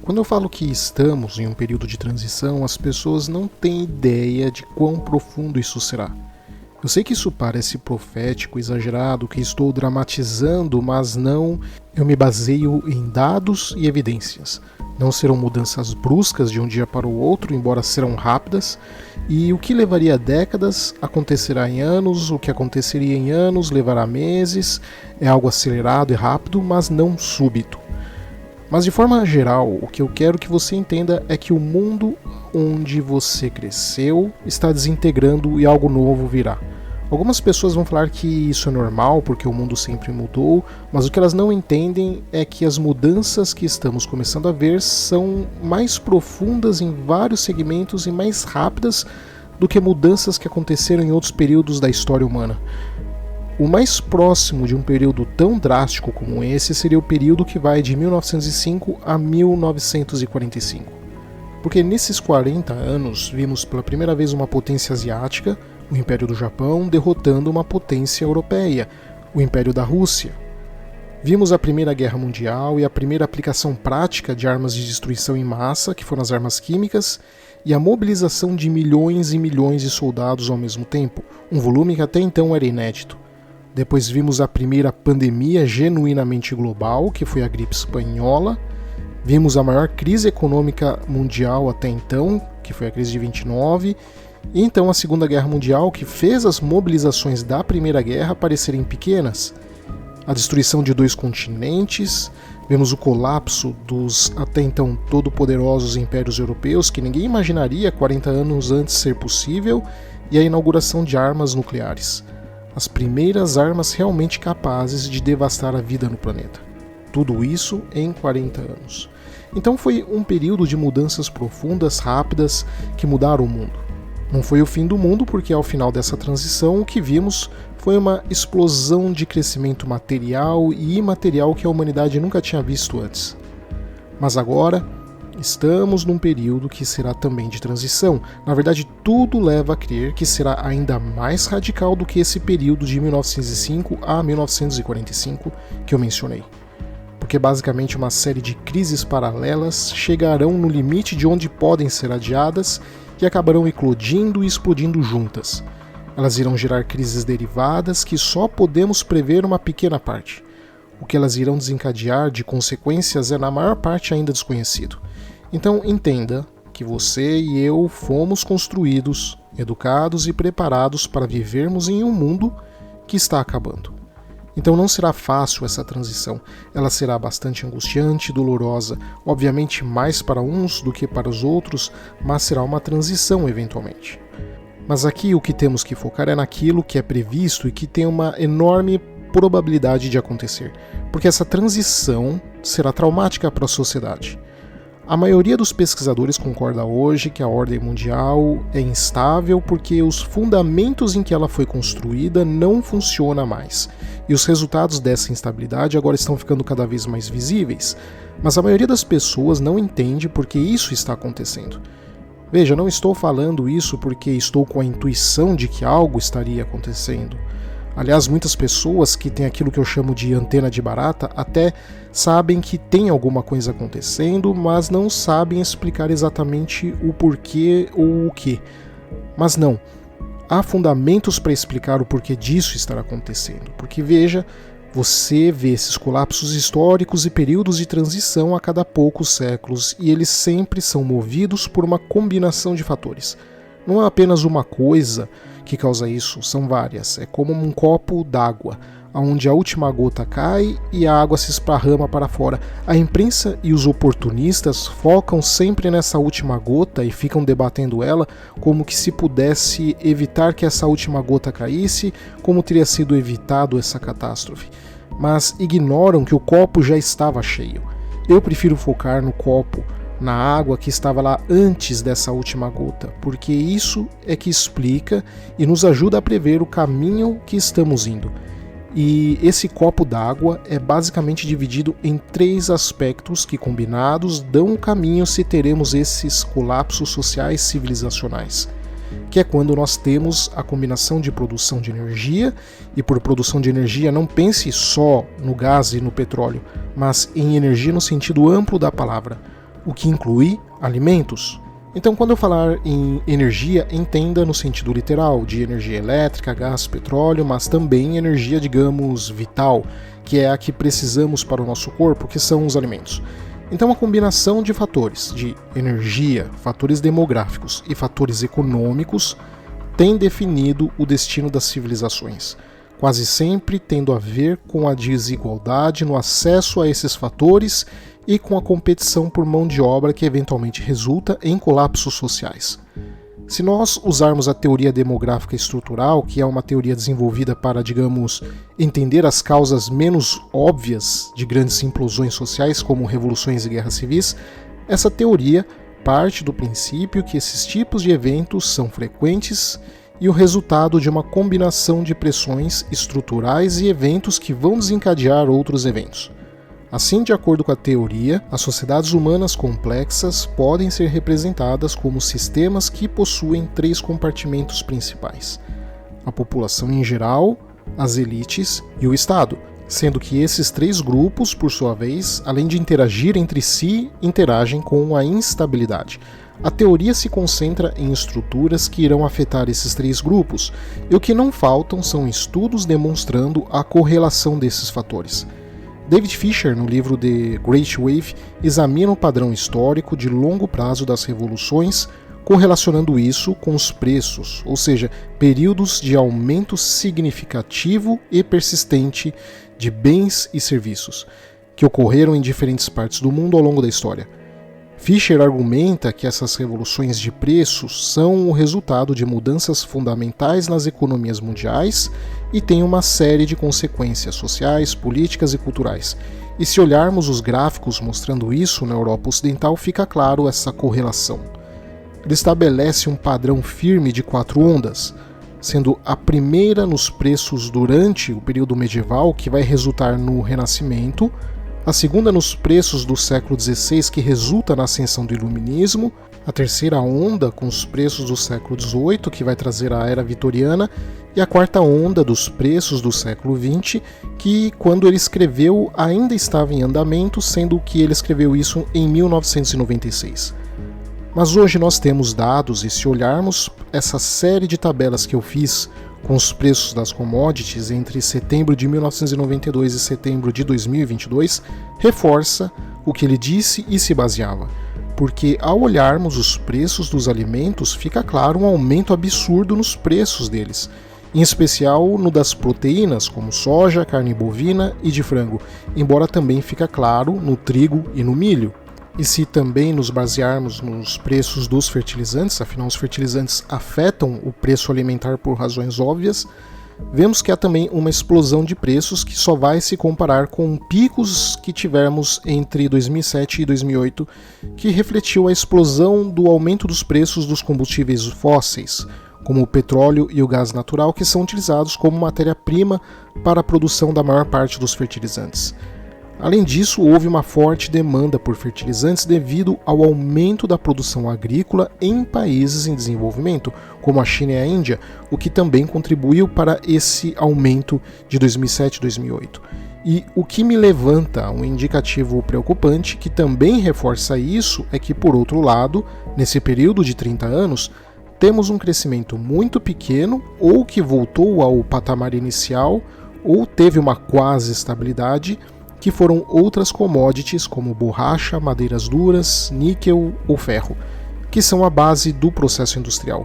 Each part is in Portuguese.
Quando eu falo que estamos em um período de transição, as pessoas não têm ideia de quão profundo isso será. Eu sei que isso parece profético, exagerado, que estou dramatizando, mas não, eu me baseio em dados e evidências. Não serão mudanças bruscas de um dia para o outro, embora serão rápidas, e o que levaria décadas acontecerá em anos, o que aconteceria em anos levará meses, é algo acelerado e rápido, mas não súbito. Mas de forma geral, o que eu quero que você entenda é que o mundo onde você cresceu está desintegrando e algo novo virá. Algumas pessoas vão falar que isso é normal porque o mundo sempre mudou, mas o que elas não entendem é que as mudanças que estamos começando a ver são mais profundas em vários segmentos e mais rápidas do que mudanças que aconteceram em outros períodos da história humana. O mais próximo de um período tão drástico como esse seria o período que vai de 1905 a 1945. Porque nesses 40 anos vimos pela primeira vez uma potência asiática, o Império do Japão, derrotando uma potência europeia, o Império da Rússia. Vimos a Primeira Guerra Mundial e a primeira aplicação prática de armas de destruição em massa, que foram as armas químicas, e a mobilização de milhões e milhões de soldados ao mesmo tempo, um volume que até então era inédito. Depois vimos a primeira pandemia genuinamente global, que foi a gripe espanhola. Vimos a maior crise econômica mundial até então, que foi a crise de 29, e então a Segunda Guerra Mundial, que fez as mobilizações da Primeira Guerra parecerem pequenas. A destruição de 2 continentes, vemos o colapso dos até então todo-poderosos impérios europeus, que ninguém imaginaria 40 anos antes ser possível, e a inauguração de armas nucleares. As primeiras armas realmente capazes de devastar a vida no planeta. Tudo isso em 40 anos. Então foi um período de mudanças profundas, rápidas, que mudaram o mundo. Não foi o fim do mundo, porque ao final dessa transição o que vimos foi uma explosão de crescimento material e imaterial que a humanidade nunca tinha visto antes. Mas agora estamos num período que será também de transição. Na verdade, tudo leva a crer que será ainda mais radical do que esse período de 1905 a 1945 que eu mencionei. Porque basicamente uma série de crises paralelas chegarão no limite de onde podem ser adiadas e acabarão eclodindo e explodindo juntas. Elas irão gerar crises derivadas que só podemos prever uma pequena parte. O que elas irão desencadear de consequências é na maior parte ainda desconhecido. Então entenda que você e eu fomos construídos, educados e preparados para vivermos em um mundo que está acabando. Então não será fácil essa transição, ela será bastante angustiante e dolorosa, obviamente mais para uns do que para os outros, mas será uma transição eventualmente. Mas aqui o que temos que focar é naquilo que é previsto e que tem uma enorme probabilidade de acontecer, porque essa transição será traumática para a sociedade. A maioria dos pesquisadores concorda hoje que a ordem mundial é instável porque os fundamentos em que ela foi construída não funcionam mais. E os resultados dessa instabilidade agora estão ficando cada vez mais visíveis. Mas a maioria das pessoas não entende por que isso está acontecendo. Veja, não estou falando isso porque estou com a intuição de que algo estaria acontecendo. Aliás, muitas pessoas que têm aquilo que eu chamo de antena de barata até sabem que tem alguma coisa acontecendo, mas não sabem explicar exatamente o porquê ou o que. Mas não, há fundamentos para explicar o porquê disso estar acontecendo. Porque veja, você vê esses colapsos históricos e períodos de transição a cada poucos séculos, e eles sempre são movidos por uma combinação de fatores. Não é apenas uma coisa que causa isso, são várias. É como um copo d'água, onde a última gota cai e a água se esparrama para fora. A imprensa e os oportunistas focam sempre nessa última gota e ficam debatendo ela como que se pudesse evitar que essa última gota caísse, como teria sido evitado essa catástrofe. Mas ignoram que o copo já estava cheio. Eu prefiro focar no copo, na água que estava lá antes dessa última gota, porque isso é que explica e nos ajuda a prever o caminho que estamos indo. E esse copo d'água é basicamente dividido em 3 aspectos que, combinados, dão o caminho se teremos esses colapsos sociais civilizacionais, que é quando nós temos a combinação de produção de energia, e por produção de energia não pense só no gás e no petróleo, mas em energia no sentido amplo da palavra. o que inclui alimentos. Então, quando eu falar em energia, entenda no sentido literal, de energia elétrica, gás, petróleo, mas também energia, digamos, vital, que é a que precisamos para o nosso corpo, que são os alimentos. Então, a combinação de fatores de energia, fatores demográficos e fatores econômicos tem definido o destino das civilizações, quase sempre tendo a ver com a desigualdade no acesso a esses fatores e com a competição por mão de obra que eventualmente resulta em colapsos sociais. Se nós usarmos a teoria demográfica estrutural, que é uma teoria desenvolvida para, digamos, entender as causas menos óbvias de grandes implosões sociais, como revoluções e guerras civis, essa teoria parte do princípio que esses tipos de eventos são frequentes e o resultado de uma combinação de pressões estruturais e eventos que vão desencadear outros eventos. Assim, de acordo com a teoria, as sociedades humanas complexas podem ser representadas como sistemas que possuem 3 compartimentos principais: a população em geral, as elites e o Estado, sendo que esses 3 grupos, por sua vez, além de interagir entre si, interagem com a instabilidade. A teoria se concentra em estruturas que irão afetar esses 3 grupos, e o que não faltam são estudos demonstrando a correlação desses fatores. David Fisher, no livro The Great Wave, examina o padrão histórico de longo prazo das revoluções, correlacionando isso com os preços, ou seja, períodos de aumento significativo e persistente de bens e serviços, que ocorreram em diferentes partes do mundo ao longo da história. Fisher argumenta que essas revoluções de preços são o resultado de mudanças fundamentais nas economias mundiais e têm uma série de consequências sociais, políticas e culturais. E se olharmos os gráficos mostrando isso na Europa Ocidental, fica claro essa correlação. Ele estabelece um padrão firme de 4 ondas, sendo a primeira nos preços durante o período medieval, que vai resultar no Renascimento, a segunda nos preços do século XVI, que resulta na ascensão do Iluminismo, a terceira onda com os preços do século XVIII, que vai trazer a Era Vitoriana, e a quarta onda dos preços do século XX, que quando ele escreveu ainda estava em andamento, sendo que ele escreveu isso em 1996. Mas hoje nós temos dados, e se olharmos essa série de tabelas que eu fiz com os preços das commodities entre setembro de 1992 e setembro de 2022, reforça o que ele disse e se baseava. Porque ao olharmos os preços dos alimentos, fica claro um aumento absurdo nos preços deles, em especial no das proteínas, como soja, carne bovina e de frango, embora também fica claro no trigo e no milho. E se também nos basearmos nos preços dos fertilizantes, afinal os fertilizantes afetam o preço alimentar por razões óbvias, vemos que há também uma explosão de preços que só vai se comparar com picos que tivemos entre 2007 e 2008, que refletiu a explosão do aumento dos preços dos combustíveis fósseis, como o petróleo e o gás natural, que são utilizados como matéria-prima para a produção da maior parte dos fertilizantes. Além disso, houve uma forte demanda por fertilizantes devido ao aumento da produção agrícola em países em desenvolvimento, como a China e a Índia, o que também contribuiu para esse aumento de 2007 e 2008. E o que me levanta um indicativo preocupante, que também reforça isso, é que, por outro lado, nesse período de 30 anos, temos um crescimento muito pequeno, ou que voltou ao patamar inicial, ou teve uma quase estabilidade, que foram outras commodities como borracha, madeiras duras, níquel ou ferro, que são a base do processo industrial.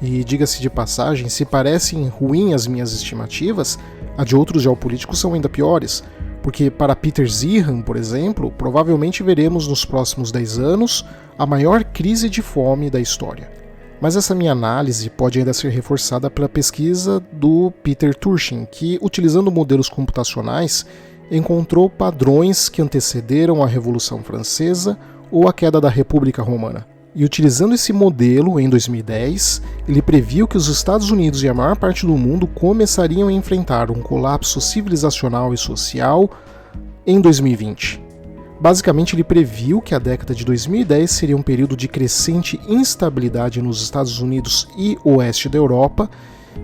E diga-se de passagem, se parecem ruins as minhas estimativas, a de outros geopolíticos são ainda piores, porque para Peter Zeihan, por exemplo, provavelmente veremos nos próximos 10 anos a maior crise de fome da história. Mas essa minha análise pode ainda ser reforçada pela pesquisa do Peter Turchin, que, utilizando modelos computacionais, encontrou padrões que antecederam a Revolução Francesa ou a queda da República Romana. E utilizando esse modelo, em 2010, ele previu que os Estados Unidos e a maior parte do mundo começariam a enfrentar um colapso civilizacional e social em 2020. Basicamente, ele previu que a década de 2010 seria um período de crescente instabilidade nos Estados Unidos e oeste da Europa,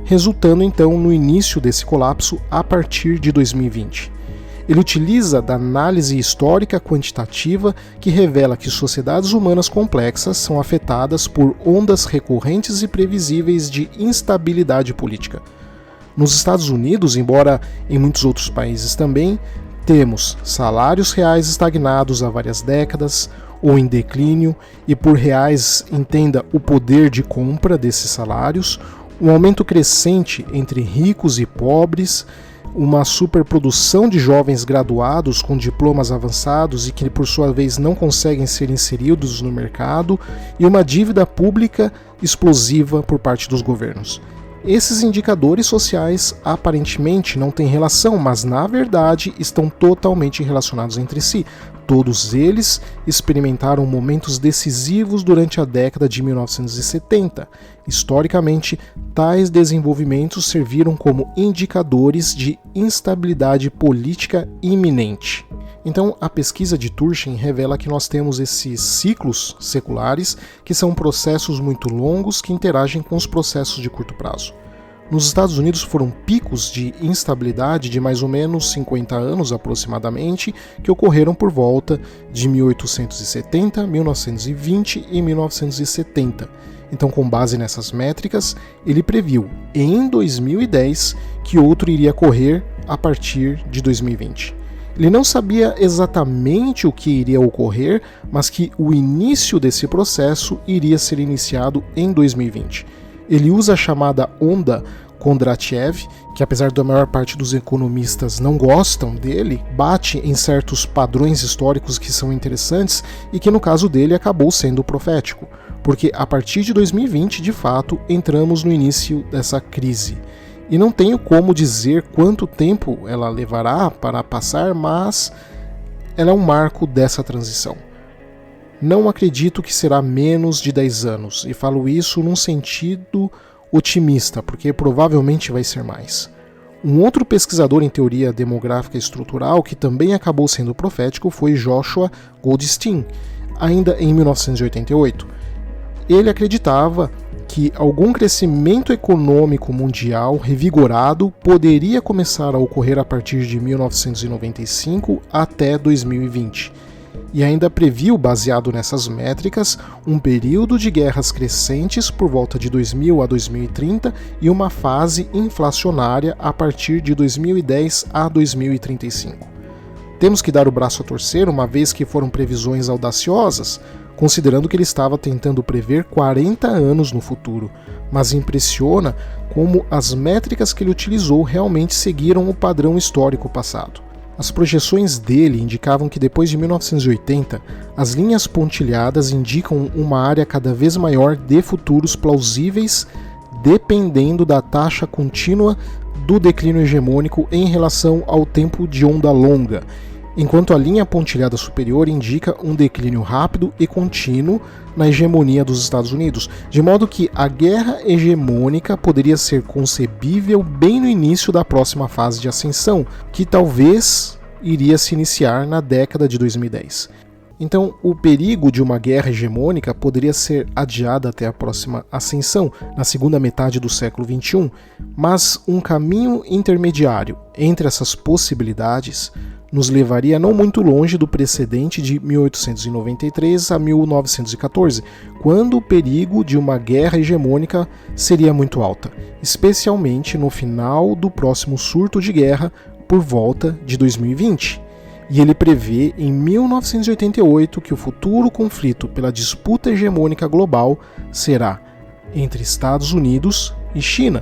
resultando então no início desse colapso a partir de 2020. Ele utiliza da análise histórica quantitativa que revela que sociedades humanas complexas são afetadas por ondas recorrentes e previsíveis de instabilidade política. Nos Estados Unidos, embora em muitos outros países também, temos salários reais estagnados há várias décadas ou em declínio, e por reais entenda o poder de compra desses salários, um aumento crescente entre ricos e pobres, uma superprodução de jovens graduados com diplomas avançados e que por sua vez não conseguem ser inseridos no mercado, e uma dívida pública explosiva por parte dos governos. Esses indicadores sociais aparentemente não têm relação, mas na verdade estão totalmente relacionados entre si. Todos eles experimentaram momentos decisivos durante a década de 1970. Historicamente, tais desenvolvimentos serviram como indicadores de instabilidade política iminente. Então, a pesquisa de Turchin revela que nós temos esses ciclos seculares, que são processos muito longos que interagem com os processos de curto prazo. Nos Estados Unidos foram picos de instabilidade de mais ou menos 50 anos aproximadamente, que ocorreram por volta de 1870, 1920 e 1970. Então, com base nessas métricas, ele previu em 2010 que outro iria ocorrer a partir de 2020. Ele não sabia exatamente o que iria ocorrer, mas que o início desse processo iria ser iniciado em 2020. Ele usa a chamada onda Kondratiev, que apesar da maior parte dos economistas não gostam dele, bate em certos padrões históricos que são interessantes e que no caso dele acabou sendo profético, porque a partir de 2020, de fato, entramos no início dessa crise. E não tenho como dizer quanto tempo ela levará para passar, mas ela é um marco dessa transição. Não acredito que será menos de 10 anos, e falo isso num sentido otimista, porque provavelmente vai ser mais. Um outro pesquisador em teoria demográfica estrutural que também acabou sendo profético foi Joshua Goldstein, ainda em 1988. Ele acreditava que algum crescimento econômico mundial revigorado poderia começar a ocorrer a partir de 1995 até 2020. E ainda previu, baseado nessas métricas, um período de guerras crescentes por volta de 2000 a 2030 e uma fase inflacionária a partir de 2010 a 2035. Temos que dar o braço a torcer, uma vez que foram previsões audaciosas, considerando que ele estava tentando prever 40 anos no futuro, mas impressiona como as métricas que ele utilizou realmente seguiram o padrão histórico passado. As projeções dele indicavam que depois de 1980, as linhas pontilhadas indicam uma área cada vez maior de futuros plausíveis, dependendo da taxa contínua do declínio hegemônico em relação ao tempo de onda longa, enquanto a linha pontilhada superior indica um declínio rápido e contínuo na hegemonia dos Estados Unidos, de modo que a guerra hegemônica poderia ser concebível bem no início da próxima fase de ascensão, que talvez iria se iniciar na década de 2010. Então, o perigo de uma guerra hegemônica poderia ser adiado até a próxima ascensão, na segunda metade do século XXI, mas um caminho intermediário entre essas possibilidades nos levaria não muito longe do precedente de 1893 a 1914, quando o perigo de uma guerra hegemônica seria muito alta, especialmente no final do próximo surto de guerra por volta de 2020. E ele prevê em 1988 que o futuro conflito pela disputa hegemônica global será entre Estados Unidos e China,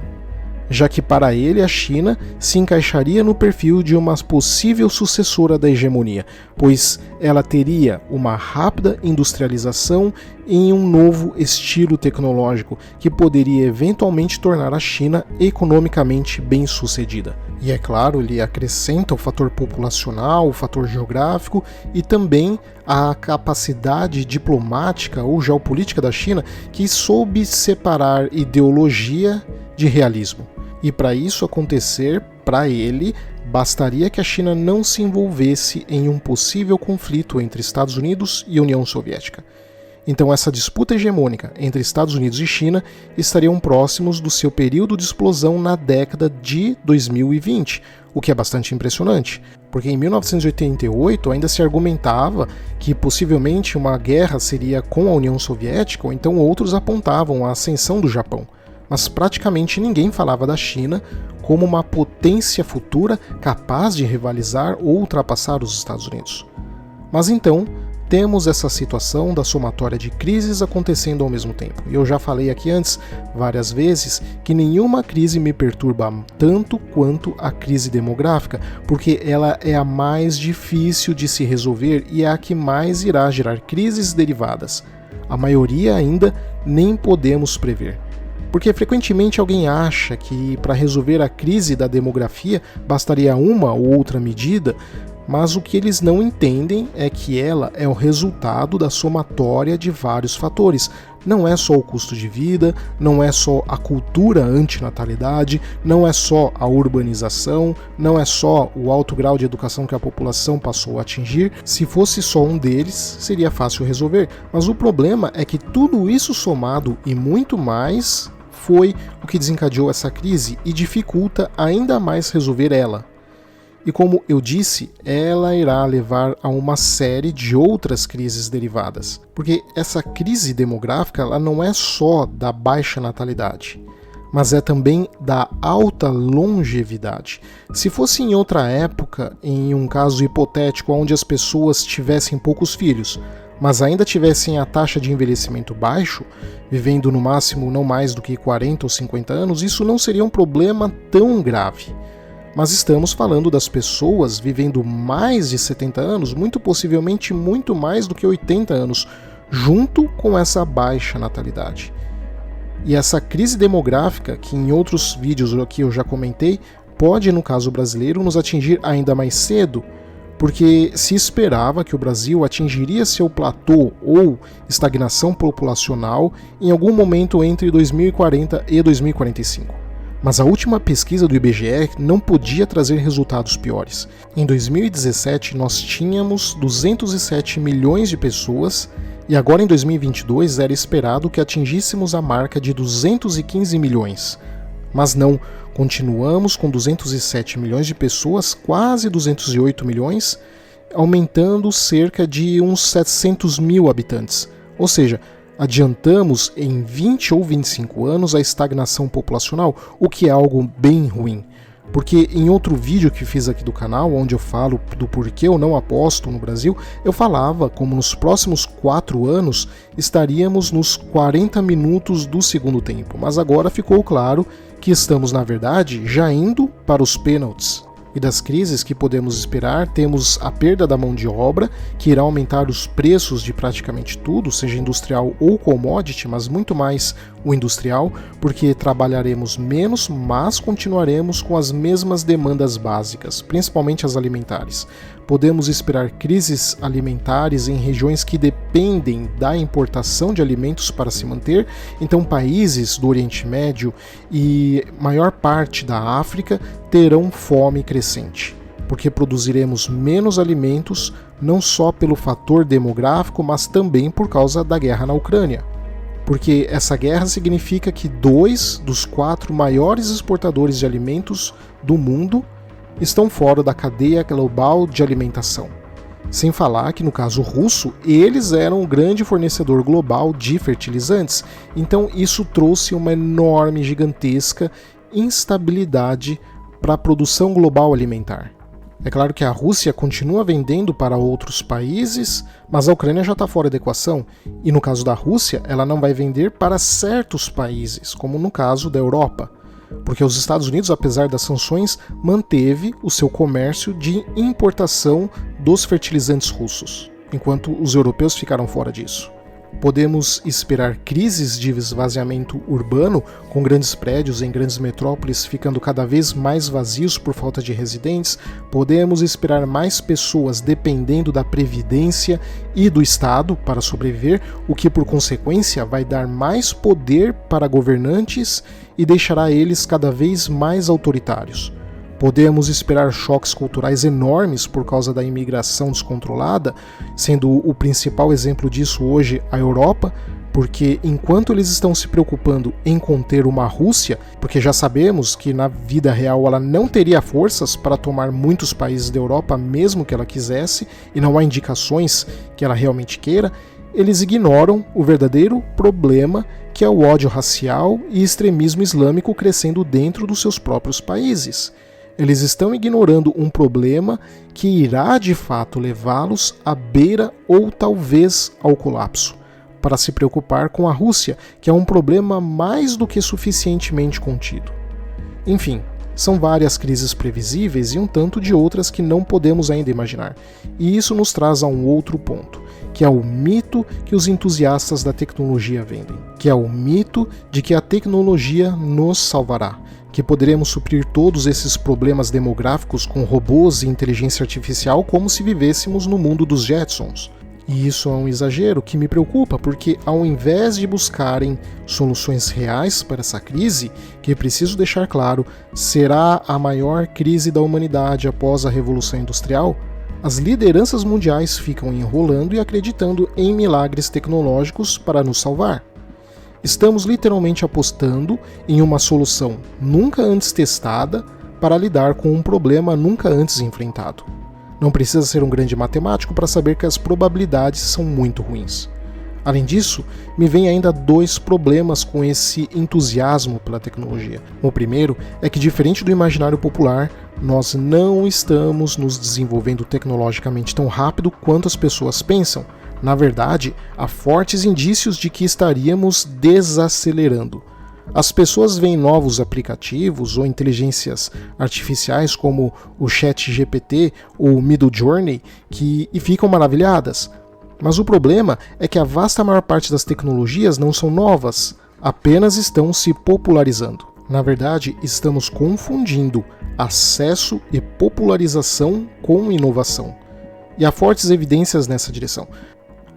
já que para ele a China se encaixaria no perfil de uma possível sucessora da hegemonia, pois ela teria uma rápida industrialização em um novo estilo tecnológico que poderia eventualmente tornar a China economicamente bem-sucedida. E é claro, ele acrescenta o fator populacional, o fator geográfico e também a capacidade diplomática ou geopolítica da China, que soube separar ideologia de realismo. E para isso acontecer, para ele, bastaria que a China não se envolvesse em um possível conflito entre Estados Unidos e União Soviética. Então essa disputa hegemônica entre Estados Unidos e China estariam próximos do seu período de explosão na década de 2020, o que é bastante impressionante, porque em 1988 ainda se argumentava que possivelmente uma guerra seria com a União Soviética, ou então outros apontavam a ascensão do Japão, mas praticamente ninguém falava da China como uma potência futura capaz de rivalizar ou ultrapassar os Estados Unidos. Mas então, temos essa situação da somatória de crises acontecendo ao mesmo tempo. E eu já falei aqui antes, várias vezes, que nenhuma crise me perturba tanto quanto a crise demográfica, porque ela é a mais difícil de se resolver e é a que mais irá gerar crises derivadas. A maioria ainda nem podemos prever. Porque frequentemente alguém acha que para resolver a crise da demografia bastaria uma ou outra medida, mas o que eles não entendem é que ela é o resultado da somatória de vários fatores. Não é só o custo de vida, não é só a cultura antinatalidade, não é só a urbanização, não é só o alto grau de educação que a população passou a atingir. Se fosse só um deles, seria fácil resolver. Mas o problema é que tudo isso somado e muito mais foi o que desencadeou essa crise e dificulta ainda mais resolver ela. E como eu disse, ela irá levar a uma série de outras crises derivadas. Porque essa crise demográfica ela não é só da baixa natalidade, mas é também da alta longevidade. Se fosse em outra época, em um caso hipotético onde as pessoas tivessem poucos filhos, mas ainda tivessem a taxa de envelhecimento baixo, vivendo no máximo não mais do que 40 ou 50 anos, isso não seria um problema tão grave. Mas estamos falando das pessoas vivendo mais de 70 anos, muito possivelmente muito mais do que 80 anos, junto com essa baixa natalidade. E essa crise demográfica, que em outros vídeos aqui eu já comentei, pode, no caso brasileiro, nos atingir ainda mais cedo, porque se esperava que o Brasil atingiria seu platô ou estagnação populacional em algum momento entre 2040 e 2045. Mas a última pesquisa do IBGE não podia trazer resultados piores. Em 2017, nós tínhamos 207 milhões de pessoas e agora em 2022 era esperado que atingíssemos a marca de 215 milhões. Mas não, continuamos com 207 milhões de pessoas, quase 208 milhões, aumentando cerca de uns 700 mil habitantes. Ou seja, adiantamos em 20 ou 25 anos a estagnação populacional, o que é algo bem ruim. Porque em outro vídeo que fiz aqui do canal, onde eu falo do porquê eu não aposto no Brasil, eu falava como nos próximos 4 anos estaríamos nos 40 minutos do segundo tempo. Mas agora ficou claro que estamos, na verdade, já indo para os pênaltis. E das crises que podemos esperar, temos a perda da mão de obra, que irá aumentar os preços de praticamente tudo, seja industrial ou commodity, mas muito mais o industrial, porque trabalharemos menos, mas continuaremos com as mesmas demandas básicas, principalmente as alimentares. Podemos esperar crises alimentares em regiões que dependem da importação de alimentos para se manter, então países do Oriente Médio e maior parte da África terão fome crescente, porque produziremos menos alimentos, não só pelo fator demográfico, mas também por causa da guerra na Ucrânia. Porque essa guerra significa que 2 dos 4 maiores exportadores de alimentos do mundo estão fora da cadeia global de alimentação. Sem falar que, no caso russo, eles eram um grande fornecedor global de fertilizantes. Então isso trouxe uma enorme, gigantesca instabilidade para a produção global alimentar. É claro que a Rússia continua vendendo para outros países, mas a Ucrânia já está fora da equação. E no caso da Rússia, ela não vai vender para certos países, como no caso da Europa. Porque os Estados Unidos, apesar das sanções, manteve o seu comércio de importação dos fertilizantes russos, enquanto os europeus ficaram fora disso. Podemos esperar crises de esvaziamento urbano, com grandes prédios em grandes metrópoles ficando cada vez mais vazios por falta de residentes. Podemos esperar mais pessoas dependendo da previdência e do Estado para sobreviver, o que por consequência vai dar mais poder para governantes e deixará eles cada vez mais autoritários. Podemos esperar choques culturais enormes por causa da imigração descontrolada, sendo o principal exemplo disso hoje a Europa, porque enquanto eles estão se preocupando em conter uma Rússia, porque já sabemos que na vida real ela não teria forças para tomar muitos países da Europa mesmo que ela quisesse, e não há indicações que ela realmente queira, eles ignoram o verdadeiro problema, que é o ódio racial e extremismo islâmico crescendo dentro dos seus próprios países. Eles estão ignorando um problema que irá de fato levá-los à beira ou talvez ao colapso, para se preocupar com a Rússia, que é um problema mais do que suficientemente contido. Enfim, são várias crises previsíveis e um tanto de outras que não podemos ainda imaginar. E isso nos traz a um outro ponto, que é o mito que os entusiastas da tecnologia vendem, que é o mito de que a tecnologia nos salvará, que poderemos suprir todos esses problemas demográficos com robôs e inteligência artificial como se vivêssemos no mundo dos Jetsons. E isso é um exagero que me preocupa, porque ao invés de buscarem soluções reais para essa crise, que preciso deixar claro, será a maior crise da humanidade após a Revolução Industrial, as lideranças mundiais ficam enrolando e acreditando em milagres tecnológicos para nos salvar. Estamos literalmente apostando em uma solução nunca antes testada para lidar com um problema nunca antes enfrentado. Não precisa ser um grande matemático para saber que as probabilidades são muito ruins. Além disso, me vem ainda dois problemas com esse entusiasmo pela tecnologia. O primeiro é que, diferente do imaginário popular, nós não estamos nos desenvolvendo tecnologicamente tão rápido quanto as pessoas pensam. Na verdade, há fortes indícios de que estaríamos desacelerando. As pessoas veem novos aplicativos ou inteligências artificiais como o ChatGPT ou o Midjourney e ficam maravilhadas. Mas o problema é que a vasta maior parte das tecnologias não são novas, apenas estão se popularizando. Na verdade, estamos confundindo acesso e popularização com inovação. E há fortes evidências nessa direção.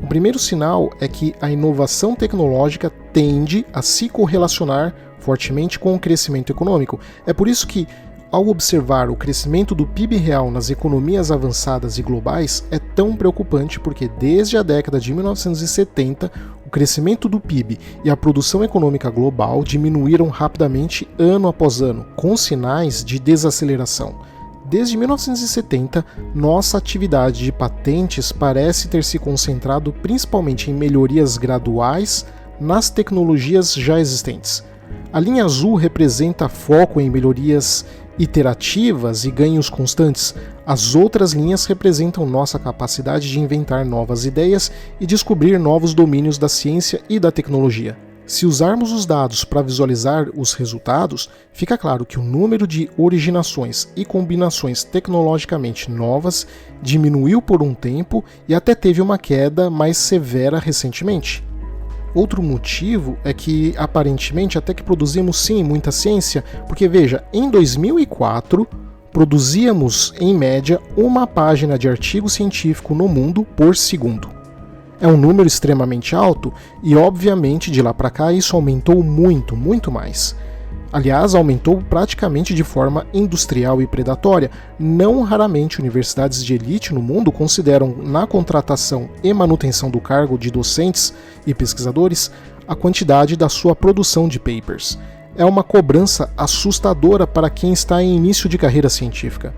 O primeiro sinal é que a inovação tecnológica tende a se correlacionar fortemente com o crescimento econômico. É por isso que, ao observar o crescimento do PIB real nas economias avançadas e globais, é tão preocupante, porque desde a década de 1970, o crescimento do PIB e a produção econômica global diminuíram rapidamente ano após ano, com sinais de desaceleração. Desde 1970, nossa atividade de patentes parece ter se concentrado principalmente em melhorias graduais nas tecnologias já existentes. A linha azul representa foco em melhorias iterativas e ganhos constantes. As outras linhas representam nossa capacidade de inventar novas ideias e descobrir novos domínios da ciência e da tecnologia. Se usarmos os dados para visualizar os resultados, fica claro que o número de originações e combinações tecnologicamente novas diminuiu por um tempo e até teve uma queda mais severa recentemente. Outro motivo é que, aparentemente, até que produzimos sim muita ciência, porque veja, em 2004 produzíamos, em média, uma página de artigo científico no mundo por segundo. É um número extremamente alto e, obviamente, de lá para cá isso aumentou muito, muito mais. Aliás, aumentou praticamente de forma industrial e predatória. Não raramente universidades de elite no mundo consideram, na contratação e manutenção do cargo de docentes e pesquisadores, a quantidade da sua produção de papers. É uma cobrança assustadora para quem está em início de carreira científica.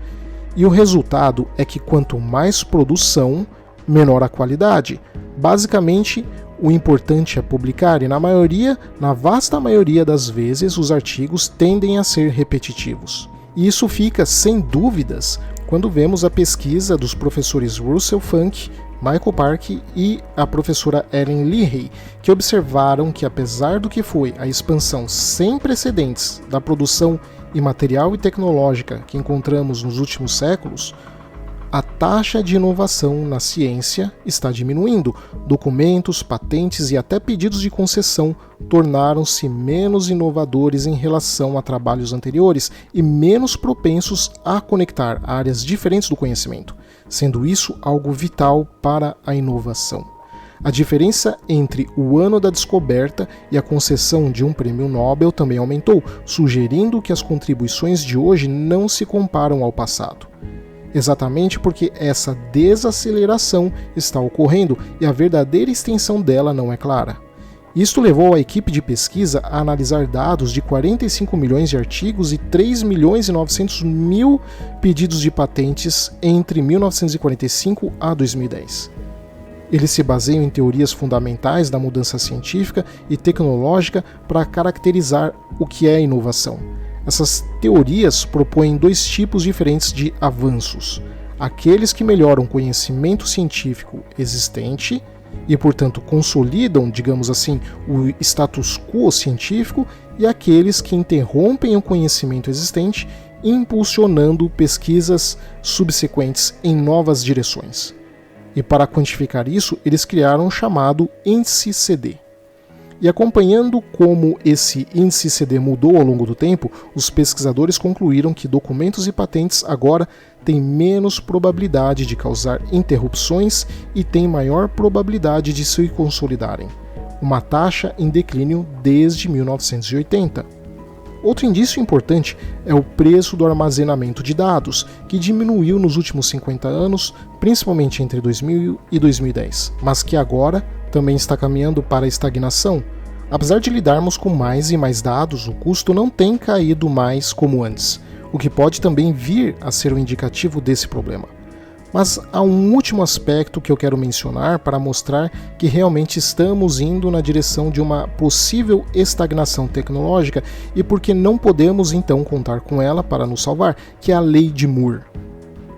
E o resultado é que quanto mais produção, menor a qualidade. Basicamente, o importante é publicar e na vasta maioria das vezes, os artigos tendem a ser repetitivos. E isso fica, sem dúvidas, quando vemos a pesquisa dos professores Russell Funk, Michael Park e a professora Ellen Leahy, que observaram que, apesar do que foi a expansão sem precedentes da produção imaterial e tecnológica que encontramos nos últimos séculos, a taxa de inovação na ciência está diminuindo. Documentos, patentes e até pedidos de concessão tornaram-se menos inovadores em relação a trabalhos anteriores e menos propensos a conectar áreas diferentes do conhecimento, sendo isso algo vital para a inovação. A diferença entre o ano da descoberta e a concessão de um prêmio Nobel também aumentou, sugerindo que as contribuições de hoje não se comparam ao passado. Exatamente porque essa desaceleração está ocorrendo e a verdadeira extensão dela não é clara. Isto levou a equipe de pesquisa a analisar dados de 45 milhões de artigos e 3 milhões e 900 mil pedidos de patentes entre 1945 a 2010. Eles se baseiam em teorias fundamentais da mudança científica e tecnológica para caracterizar o que é inovação. Essas teorias propõem dois tipos diferentes de avanços: aqueles que melhoram o conhecimento científico existente e, portanto, consolidam, digamos assim, o status quo científico, e aqueles que interrompem o conhecimento existente, impulsionando pesquisas subsequentes em novas direções. E para quantificar isso, eles criaram o chamado índice CD. E acompanhando como esse índice CD mudou ao longo do tempo, os pesquisadores concluíram que documentos e patentes agora têm menos probabilidade de causar interrupções e têm maior probabilidade de se consolidarem, uma taxa em declínio desde 1980. Outro indício importante é o preço do armazenamento de dados, que diminuiu nos últimos 50 anos, principalmente entre 2000 e 2010, mas que agora também está caminhando para a estagnação. Apesar de lidarmos com mais e mais dados, o custo não tem caído mais como antes, o que pode também vir a ser um indicativo desse problema. Mas há um último aspecto que eu quero mencionar para mostrar que realmente estamos indo na direção de uma possível estagnação tecnológica e porque não podemos então contar com ela para nos salvar, que é a lei de Moore,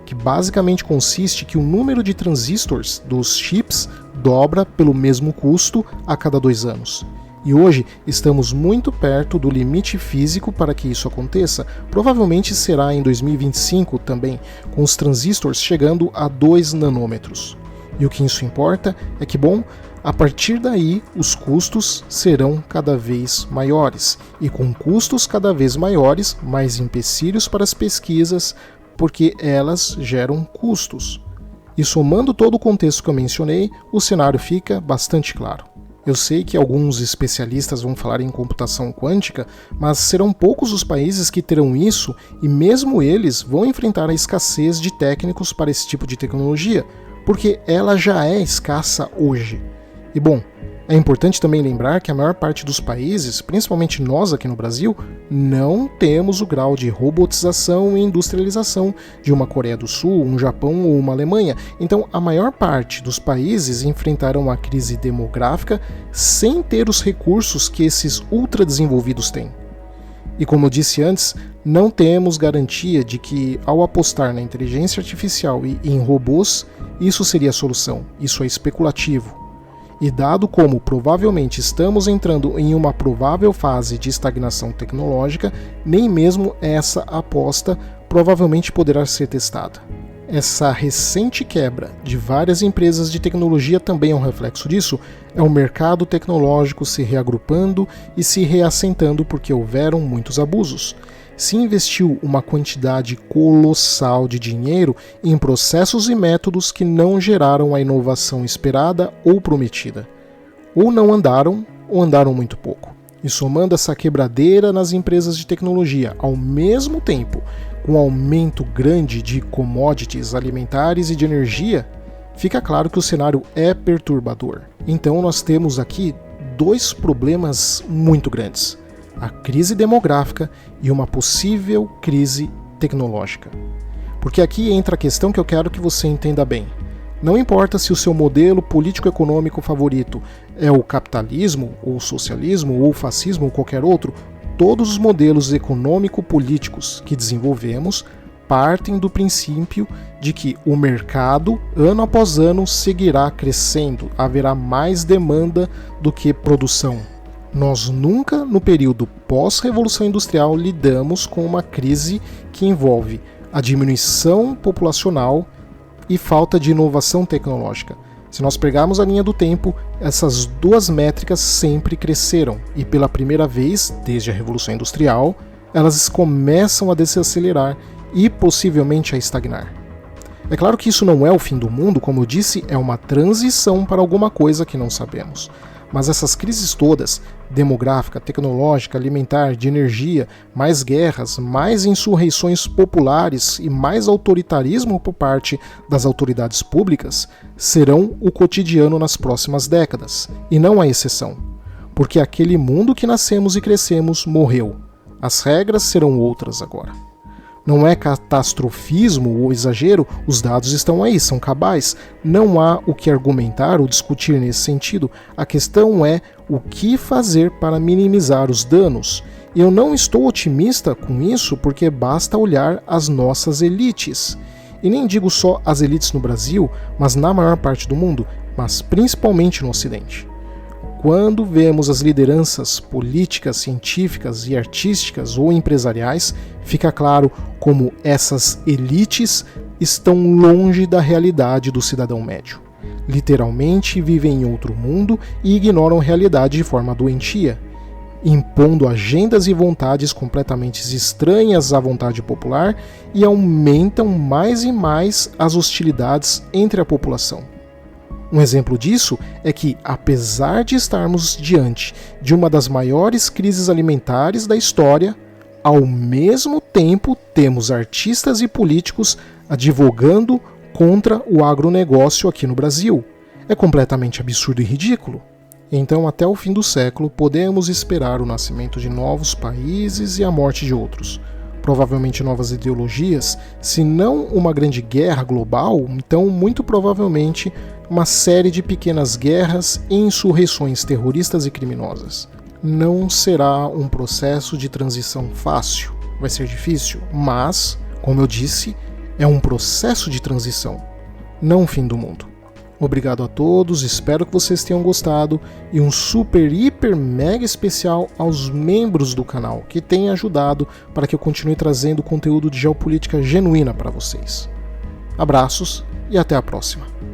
que basicamente consiste que o número de transistores dos chips dobra pelo mesmo custo a cada 2 anos. E hoje estamos muito perto do limite físico para que isso aconteça. Provavelmente será em 2025 também, com os transistores chegando a 2 nanômetros. E o que isso importa é que, bom, a partir daí os custos serão cada vez maiores. E com custos cada vez maiores, mais empecilhos para as pesquisas, porque elas geram custos. E somando todo o contexto que eu mencionei, o cenário fica bastante claro. Eu sei que alguns especialistas vão falar em computação quântica, mas serão poucos os países que terão isso e mesmo eles vão enfrentar a escassez de técnicos para esse tipo de tecnologia, porque ela já é escassa hoje. E bom, é importante também lembrar que a maior parte dos países, principalmente nós aqui no Brasil, não temos o grau de robotização e industrialização de uma Coreia do Sul, um Japão ou uma Alemanha. Então, a maior parte dos países enfrentarão a crise demográfica sem ter os recursos que esses ultradesenvolvidos têm. E como eu disse antes, não temos garantia de que, ao apostar na inteligência artificial e em robôs, isso seria a solução. Isso é especulativo. E dado como provavelmente estamos entrando em uma provável fase de estagnação tecnológica, nem mesmo essa aposta provavelmente poderá ser testada. Essa recente quebra de várias empresas de tecnologia também é um reflexo disso. É o mercado tecnológico se reagrupando e se reassentando porque houveram muitos abusos. Se investiu uma quantidade colossal de dinheiro em processos e métodos que não geraram a inovação esperada ou prometida. Ou não andaram, ou andaram muito pouco. E somando essa quebradeira nas empresas de tecnologia, ao mesmo tempo com aumento grande de commodities alimentares e de energia, fica claro que o cenário é perturbador. Então nós temos aqui 2 problemas muito grandes: a crise demográfica e uma possível crise tecnológica. Porque aqui entra a questão que eu quero que você entenda bem. Não importa se o seu modelo político-econômico favorito é o capitalismo, ou o socialismo, ou o fascismo, ou qualquer outro, todos os modelos econômico-políticos que desenvolvemos partem do princípio de que o mercado, ano após ano, seguirá crescendo, haverá mais demanda do que produção. Nós nunca, no período pós-revolução industrial, lidamos com uma crise que envolve a diminuição populacional e falta de inovação tecnológica. Se nós pegarmos a linha do tempo, essas 2 métricas sempre cresceram e pela primeira vez, desde a Revolução Industrial, elas começam a desacelerar e possivelmente a estagnar. É claro que isso não é o fim do mundo, como eu disse, é uma transição para alguma coisa que não sabemos. Mas essas crises todas, demográfica, tecnológica, alimentar, de energia, mais guerras, mais insurreições populares e mais autoritarismo por parte das autoridades públicas, serão o cotidiano nas próximas décadas, e não a exceção. Porque aquele mundo que nascemos e crescemos morreu. As regras serão outras agora. Não é catastrofismo ou exagero, os dados estão aí, são cabais. Não há o que argumentar ou discutir nesse sentido. A questão é o que fazer para minimizar os danos. E eu não estou otimista com isso porque basta olhar as nossas elites. E nem digo só as elites no Brasil, mas na maior parte do mundo, mas principalmente no Ocidente. Quando vemos as lideranças políticas, científicas e artísticas ou empresariais, fica claro como essas elites estão longe da realidade do cidadão médio. Literalmente vivem em outro mundo e ignoram a realidade de forma doentia, impondo agendas e vontades completamente estranhas à vontade popular e aumentam mais e mais as hostilidades entre a população. Um exemplo disso é que, apesar de estarmos diante de uma das maiores crises alimentares da história, ao mesmo tempo temos artistas e políticos advogando contra o agronegócio aqui no Brasil. É completamente absurdo e ridículo. Então, até o fim do século, podemos esperar o nascimento de novos países e a morte de outros. Provavelmente novas ideologias, se não uma grande guerra global, então muito provavelmente uma série de pequenas guerras e insurreições terroristas e criminosas. Não será um processo de transição fácil, vai ser difícil, mas, como eu disse, é um processo de transição, não o fim do mundo. Obrigado a todos, espero que vocês tenham gostado e um super, hiper, mega especial aos membros do canal que têm ajudado para que eu continue trazendo conteúdo de geopolítica genuína para vocês. Abraços e até a próxima.